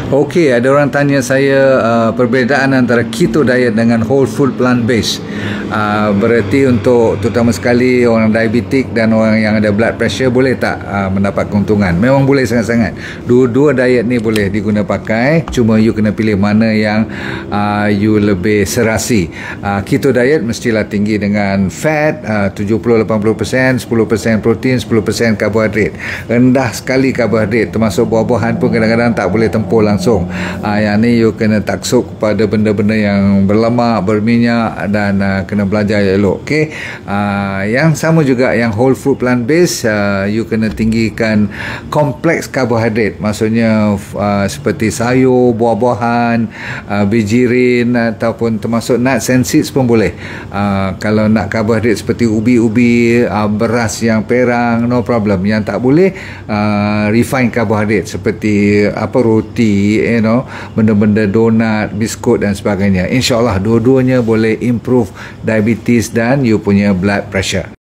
Okey, ada orang tanya saya perbezaan antara keto diet dengan whole food plant based. Berarti untuk terutama sekali orang diabetik dan orang yang ada blood pressure boleh tak mendapat keuntungan? Memang boleh sangat-sangat. Dua-dua diet ni boleh diguna pakai, cuma you kena pilih mana yang you lebih serasi. Keto diet mestilah tinggi dengan fat 70-80%, 10% protein, 10% karbohidrat. Rendah sekali karbohidrat, termasuk buah-buahan pun kadang-kadang tak boleh tempur langsung. Yang ni you kena taksub kepada benda-benda yang berlemak, berminyak dan kena belajar elok. Okey. Yang sama juga yang whole food plant based, you kena tinggikan kompleks karbohidrat, maksudnya seperti sayur, buah-buahan, bijirin ataupun termasuk nuts and seeds pun boleh. Kalau nak karbohidrat seperti ubi-ubi, beras yang perang, no problem. Yang tak boleh refined karbohidrat seperti roti, benda-benda donat, biskut dan sebagainya. InsyaAllah dua-duanya boleh improve diabetes dan you punya blood pressure.